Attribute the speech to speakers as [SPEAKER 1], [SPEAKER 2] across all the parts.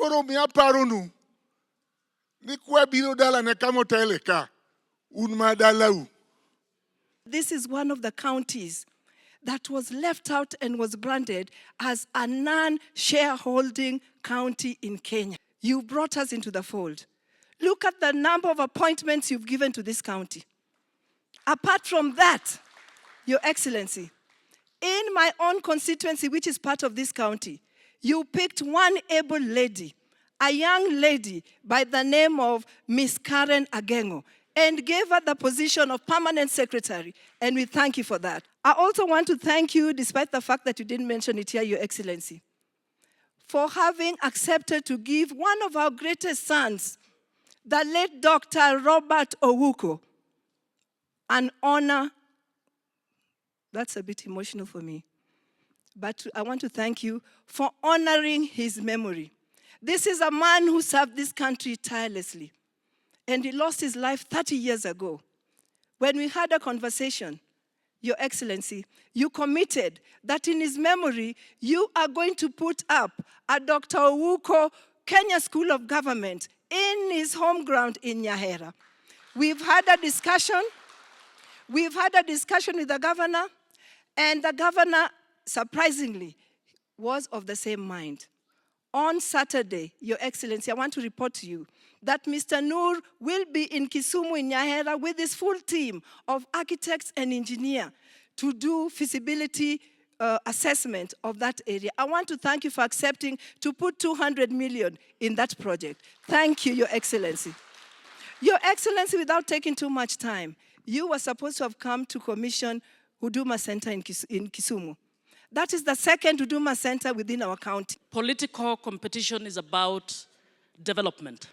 [SPEAKER 1] Koro mi aparonu. Ni kwa biro dala ne kamo tele ka. Un madalau.
[SPEAKER 2] This is one of the counties that was left out and was branded as a non-shareholding county in Kenya. You brought us into the fold. Look at the number of appointments you've given to this county. Apart from that, Your Excellency, in my own constituency, which is part of this county, you picked one able lady, a young lady by the name of Miss Karen Agengo, and gave her the position of permanent secretary, and we thank you for that. I also want to thank you, despite the fact that you didn't mention it here, Your Excellency, for having accepted to give one of our greatest sons, the late Dr. Robert Owuko, an honor. That's a bit emotional for me. But I want to thank you for honoring his memory. This is a man who served this country tirelessly. And he lost his life 30 years ago. When we had a conversation, Your Excellency, you committed that in his memory, you are going to put up a Dr. Owuko Kenya School of Government in his home ground in Nyahera. We've had a discussion. We've had a discussion with the governor, and the governor, surprisingly, was of the same mind. On Saturday, Your Excellency, I want to report to you that Mr. Noor will be in Kisumu in Nyahera with his full team of architects and engineers to do feasibility assessment of that area. I want to thank you for accepting to put 200 million in that project. Thank you, Your Excellency. Your Excellency, without taking too much time, you were supposed to have come to commission Huduma Center in Kisumu. That is the second Huduma Center within our county.
[SPEAKER 3] Political competition is about development.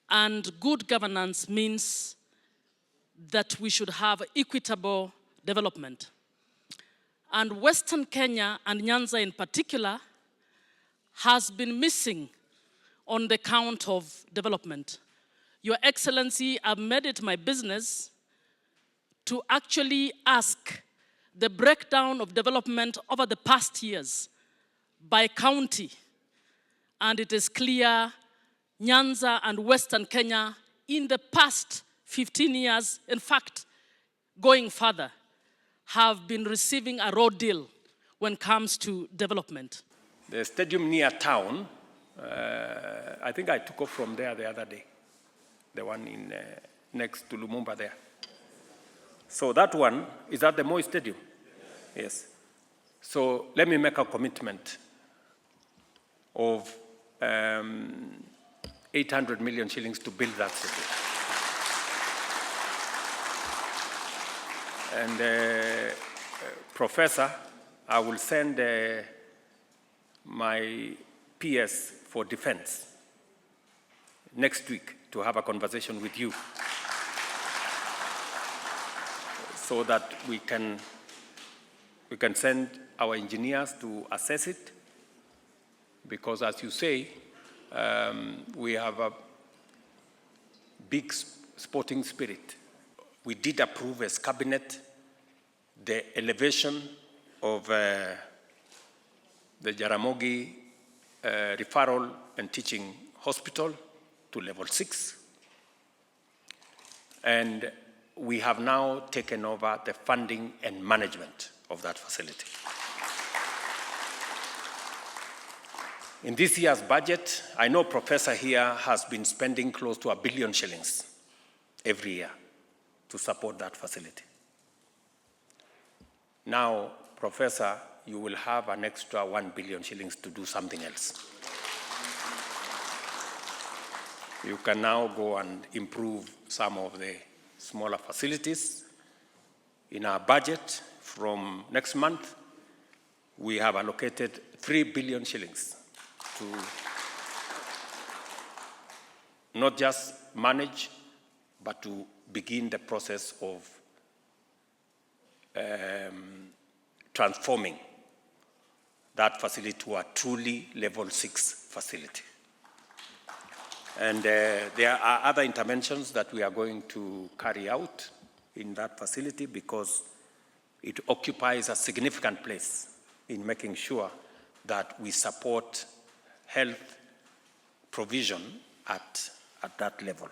[SPEAKER 3] And good governance means that we should have equitable development. And Western Kenya, and Nyanza in particular, has been missing on the count of development. Your Excellency, I've made it my business to actually ask the breakdown of development over the past years by county. And it is clear Nyanza and Western Kenya in the past 15 years, in fact, going further, have been receiving a raw deal when it comes to development.
[SPEAKER 4] The stadium near town, I think I took off from there the other day, the one in next to Lumumba there. So that one, is that the Moi Stadium? Yes. So let me make a commitment of 800 million shillings to build that stadium. And Professor, I will send my PS for defense next week to have a conversation with you so that we can send our engineers to assess it, because as you say, we have a big sporting spirit. We did approve as cabinet the elevation of the Jaramogi Referral and Teaching Hospital to level 6. And we have now taken over the funding and management of that facility. In this year's budget, I know Professor here has been spending close to 1 billion shillings every year to support that facility. Now, Professor, you will have an extra 1 billion shillings to do something else. You can now go and improve some of the smaller facilities. In our budget from next month, we have allocated 3 billion shillings to not just manage, but to begin the process of transforming that facility to a truly level 6 facility. And there are other interventions that we are going to carry out in that facility because it occupies a significant place in making sure that we support health provision at that level.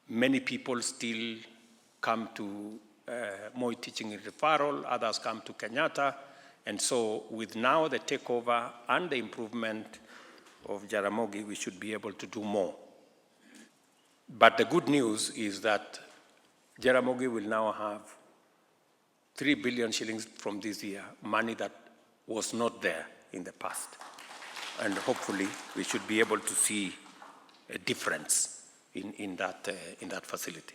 [SPEAKER 4] Many people still come to Moi Teaching and Referral, others come to Kenyatta, and so with now the takeover and the improvement of Jaramogi, we should be able to do more. But the good news is that Jaramogi will now have 3 billion shillings from this year, money that was not there in the past. And hopefully we should be able to see a difference in that facility.